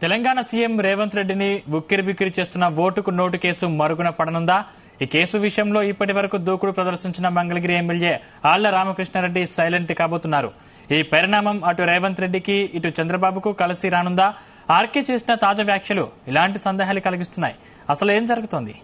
Telangana CM Revanth రెడ్డిని ఉక్కిరిబిక్కిరి చేస్తున్న ఓటుకు నోటు కేసు మరుగున పడనుందా? ఈ కేసు విషయంలో ఇప్పటి వరకు దూకుడు ప్రదర్శించిన మంగళగిరి ఎమ్మెల్యే ఆళ్ల రామకృష్ణారెడ్డి సైలెంట్ కాబోతున్నారు. ఈ పరిణామం అటు రేవంత్ రెడ్డికి ఇటు చంద్రబాబుకు కలిసి రానుందా? ఆర్కే చేసిన తాజా వ్యాఖ్యలు ఇలాంటి సందేహాలు కలిగిస్తున్నాయి. అసలు ఏం జరుగుతోంది?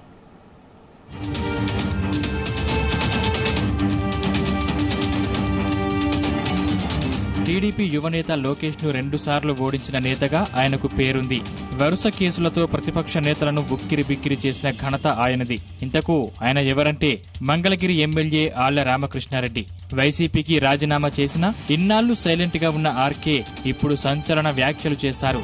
టీడీపీ యువనేత లోకేష్ ను 2 సార్లు ఓడించిన నేతగా ఆయనకు పేరుంది. వరుస కేసులతో ప్రతిపక్ష నేతలను ఉక్కిరిబిక్కిరి చేసిన ఘనత ఆయనది. ఇంతకు ఆయన ఎవరంటే మంగళగిరి ఎమ్మెల్యే ఆళ్ల రామకృష్ణారెడ్డి. వైసీపీకి రాజీనామా చేసినా ఇన్నాళ్లు సైలెంట్ గా ఉన్న ఆర్కే ఇప్పుడు సంచలన వ్యాఖ్యలు చేశారు.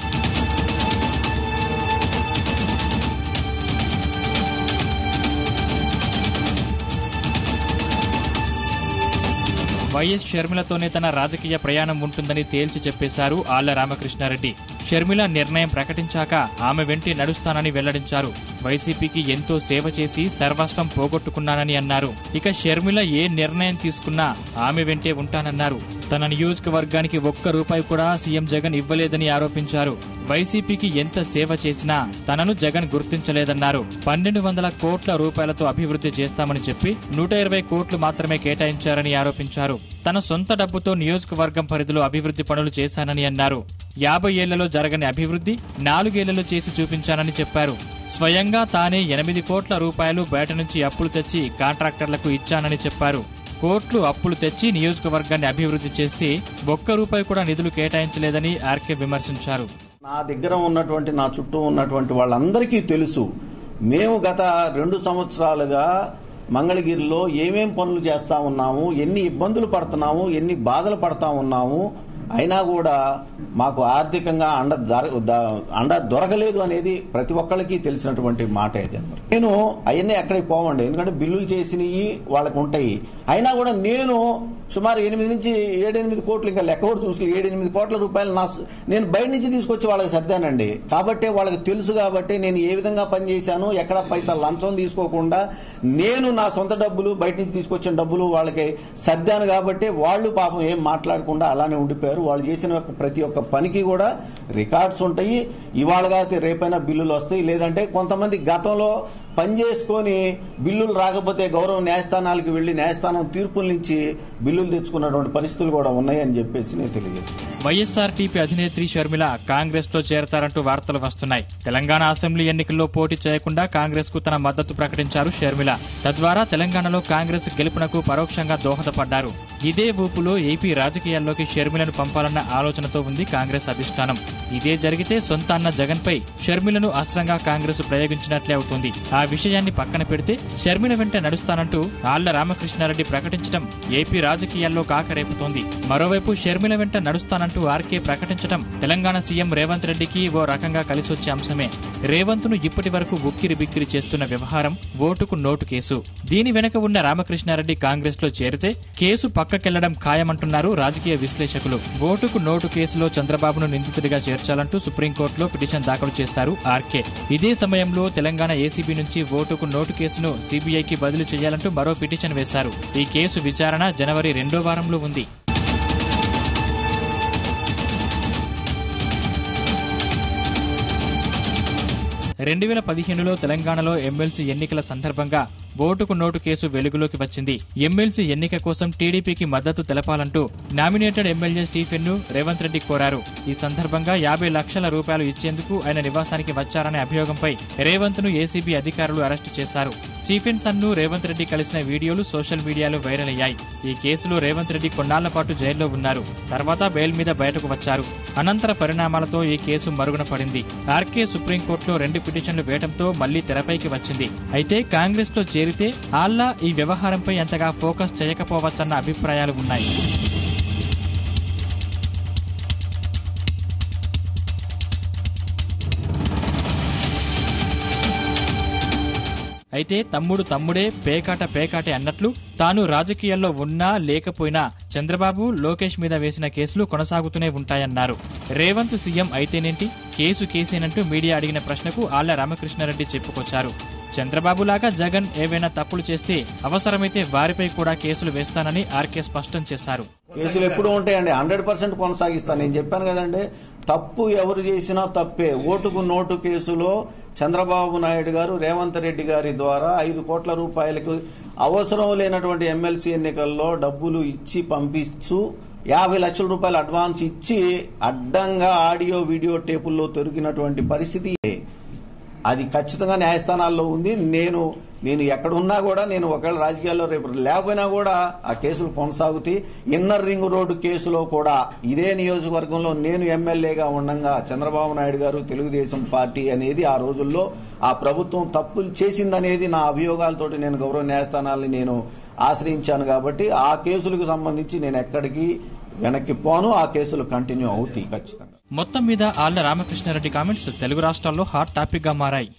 వైఎస్ షర్మిలతోనే తన రాజకీయ ప్రయాణం ఉంటుందని తేల్చి చెప్పేశారు ఆళ్ల రామకృష్ణారెడ్డి. షర్మిల నిర్ణయం ప్రకటించాక ఆమె వెంటే నడుస్తానని వెల్లడించారు. వైసీపీకి ఎంతో సేవ చేసి సర్వస్వం పోగొట్టుకున్నానని అన్నారు. ఇక షర్మిల ఏ నిర్ణయం తీసుకున్నా ఆమె వెంటే ఉంటానన్నారు. తన నియోజకవర్గానికి ₹1 కూడా సీఎం జగన్ ఇవ్వలేదని ఆరోపించారు. వైసీపీకి ఎంత సేవ చేసినా తనను జగన్ గుర్తించలేదన్నారు. 1200 కోట్ల రూపాయలతో అభివృద్ధి చేస్తామని చెప్పి 120 కోట్లు మాత్రమే కేటాయించారని ఆరోపించారు. తన సొంత డబ్బుతో నియోజకవర్గం పరిధిలో అభివృద్ధి పనులు చేశానని అన్నారు. 50 ఏళ్లలో జరగని అభివృద్ధి 4 ఏళ్లలో చేసి చూపించానని చెప్పారు. స్వయంగా తానే 8 కోట్ల రూపాయలు బయట నుంచి అప్పులు తెచ్చి కాంట్రాక్టర్లకు ఇచ్చానని చెప్పారు. కోట్లు అప్పులు తెచ్చి నియోజకవర్గాన్ని అభివృద్ధి చేస్తే ₹1 కూడా నిధులు కేటాయించలేదని ఆర్కే విమర్శించారు. నా దగ్గర ఉన్నటువంటి నా చుట్టూ ఉన్నటువంటి వాళ్ళందరికీ తెలుసు, మేము గత 2 సంవత్సరాలుగా మంగళగిరిలో ఏమేం పనులు చేస్తా ఉన్నాము, ఎన్ని ఇబ్బందులు పడుతున్నాము, ఎన్ని బాధలు పడతా ఉన్నాము. అయినా కూడా మాకు ఆర్థికంగా అండ దొరకలేదు అనేది ప్రతి ఒక్కరికి తెలిసినటువంటి మాట ఇది. నేను అవన్నీ ఎక్కడికి పోవండి, ఎందుకంటే బిల్లులు చేసినవి వాళ్ళకి ఉంటాయి. అయినా కూడా నేను సుమారు 8 నుంచి 7-8 కోట్లు, ఇంకా లెక్క కూడా చూసి 7-8 కోట్ల రూపాయలు నేను బయట నుంచి తీసుకొచ్చి వాళ్ళకి సర్దానండి. కాబట్టి వాళ్ళకి తెలుసు, కాబట్టి నేను ఏ విధంగా పనిచేశాను, ఎక్కడ పైసా లంచం తీసుకోకుండా నేను నా సొంత డబ్బులు బయట నుంచి తీసుకొచ్చిన డబ్బులు వాళ్ళకి సర్దాను. కాబట్టి వాళ్ళు పాపం ఏం మాట్లాడకుండా అలానే ఉండిపోయారు. వాళ్ళు చేసిన ప్రతి ఒక్క పనికి కూడా రికార్డ్స్ ఉంటాయి. ఇవాళ కాకపోతే రేపైనా బిల్లులు వస్తాయి. లేదంటే కొంతమంది గతంలో పనిచేసుకొని బిల్లులు రాకపోతే గౌరవ న్యాయస్థానాలకు వెళ్లి న్యాయస్థానం తీర్పుల నుంచి బిల్లులు తెచ్చుకున్నటువంటి పరిస్థితులు కూడా ఉన్నాయని చెప్పేసి నేను తెలియజేస్తాను. వైఎస్ఆర్టీపీ అధినేత్రి షర్మిల కాంగ్రెస్ లో చేరతారంటూ వార్తలు వస్తున్నాయి. తెలంగాణ అసెంబ్లీ ఎన్నికల్లో పోటీ చేయకుండా కాంగ్రెస్ కు తన మద్దతు ప్రకటించారు షర్మిల. తద్వారా తెలంగాణలో కాంగ్రెస్ గెలుపునకు పరోక్షంగా దోహదపడ్డారు. ఇదే ఊపులో ఏపీ రాజకీయాల్లోకి షర్మిలను పంపాలన్న ఆలోచనతో ఉంది కాంగ్రెస్ అధిష్టానం. ఇదే జరిగితే సొంత అన్న జగన్ పై షర్మిలను అస్త్రంగా కాంగ్రెస్ ప్రయోగించినట్లే అవుతుంది. ఆ విషయాన్ని పక్కన పెడితే షర్మిల వెంట నడుస్తానంటూ ఆళ్ల రామకృష్ణారెడ్డి ప్రకటించడం ఏపీ రాజకీయాల్లో కాకరేపుతోంది. మరోవైపు షర్మిల వెంట నడుస్తానంటూ ఆర్కే ప్రకటించడం తెలంగాణ సీఎం రేవంత్ రెడ్డికి ఓ రకంగా కలిసొచ్చే అంశమే. రేవంత్ ను ఇప్పటి వరకు ఉక్కిరి బిక్కిరి చేస్తున్న వ్యవహారం ఓటుకు నోటు కేసు. దీని వెనక ఉన్న రామకృష్ణారెడ్డి కాంగ్రెస్ లో చేరితే కేసు పక్కకెళ్లడం ఖాయమంటున్నారు రాజకీయ విశ్లేషకులు. ఓటుకు నోటు కేసులో చంద్రబాబును నిందితుడిగా చేర్చాలంటూ సుప్రీంకోర్టులో పిటిషన్ దాఖలు చేశారు ఆర్కే. ఇదే సమయంలో తెలంగాణ ఏసీబీ నుంచి ఓటుకు నోటు కేసును సీబీఐకి బదిలీ చేయాలంటూ మరో పిటిషన్ వేశారు. ఈ కేసు విచారణ జనవరి 2వ వారంలో ఉంది. 2015లో తెలంగాణలో ఎమ్మెల్సీ ఎన్నికల సందర్భంగా ఓటుకు నోటు కేసు వెలుగులోకి వచ్చింది. ఎమ్మెల్సీ ఎన్నిక కోసం టీడీపీకి మద్దతు తెలపాలంటూ నామినేటెడ్ ఎమ్మెల్యే స్టీఫెన్ ను రేవంత్ రెడ్డి కోరారు. ఈ సందర్భంగా 50 లక్షల రూపాయలు ఇచ్చేందుకు ఆయన నివాసానికి వచ్చారనే అభియోగంపై రేవంత్ ను ఏసీబీ అధికారులు అరెస్టు చేశారు. స్టీఫెన్సన్ ను రేవంత్ రెడ్డి కలిసిన వీడియోలు సోషల్ మీడియాలో వైరల్ అయ్యాయి. ఈ కేసులో రేవంత్ రెడ్డి కొన్నాళ్ల పాటు జైల్లో ఉన్నారు. తర్వాత బెయిల్ మీద బయటకు వచ్చారు. అనంతర పరిణామాలతో ఈ కేసు మరుగున పడింది. ఆర్కే సుప్రీంకోర్టులో 2 పిటిషన్లు వేయడంతో మళ్లీ తెరపైకి వచ్చింది. అయితే కాంగ్రెస్ లో చేరితే ఆళ్ల ఈ వ్యవహారంపై అంతగా ఫోకస్ చేయకపోవచ్చన్న అభిప్రాయాలు ఉన్నాయి. అయితే తమ్ముడు తమ్ముడే, పేకాట పేకాటే అన్నట్లు తాను రాజకీయాల్లో ఉన్నా లేకపోయినా చంద్రబాబు, లోకేష్ మీద వేసిన కేసులు కొనసాగుతూనే ఉంటాయన్నారు. రేవంత్ సీఎం అయితేనేంటి, కేసు కేసేనంటూ మీడియా అడిగిన ప్రశ్నకు ఆళ్ల రామకృష్ణారెడ్డి చెప్పుకొచ్చారు. చంద్రబాబులాగా జగన్ ఏవైనా తప్పులు చేస్తే అవసరమైతే వారిపై కూడా కేసులు వేస్తానని ఆర్కే స్పష్టం చేశారు. కేసులు ఎప్పుడు ఉంటాయండి, 100% కొనసాగిస్తాను. నేను చెప్పాను కదండి, తప్పు ఎవరు చేసినా తప్పే. ఓటుకు నోటు కేసులో చంద్రబాబు నాయుడు గారు రేవంత్ రెడ్డి గారి ద్వారా 5 కోట్ల రూపాయలకు అవసరం లేనటువంటి ఎమ్మెల్సీ ఎన్నికల్లో డబ్బులు ఇచ్చి పంపిస్తూ 50 లక్షల రూపాయలు అడ్వాన్స్ ఇచ్చి అడ్డంగా ఆడియో వీడియో టేపుల్లో దొరికినటువంటి పరిస్థితి అది ఖచ్చితంగా న్యాయస్థానాల్లో ఉంది. నేను ఎక్కడున్నా కూడా, నేను ఒకవేళ రాజకీయాల్లో రేపు లేకపోయినా కూడా ఆ కేసులు కొనసాగుతాయి. ఇన్నర్ రింగ్ రోడ్డు కేసులో కూడా ఇదే నియోజకవర్గంలో నేను ఎమ్మెల్యేగా ఉండగా చంద్రబాబు నాయుడు గారు తెలుగుదేశం పార్టీ అనేది ఆ రోజుల్లో ఆ ప్రభుత్వం తప్పులు చేసిందనేది నా అభియోగాలతోటి నేను గౌరవ న్యాయస్థానాలని నేను ఆశ్రయించాను. కాబట్టి ఆ కేసులకు సంబంధించి నేను ఎక్కడికి వెనక్కి పోను, ఆ కేసులు కంటిన్యూ అవుతాయి ఖచ్చితంగా. మొత్తం మీద ఆళ్ల రామకృష్ణారెడ్డి కామెంట్స్ తెలుగు రాష్ట్రాల్లో హాట్ టాపిక్ గా మారాయి.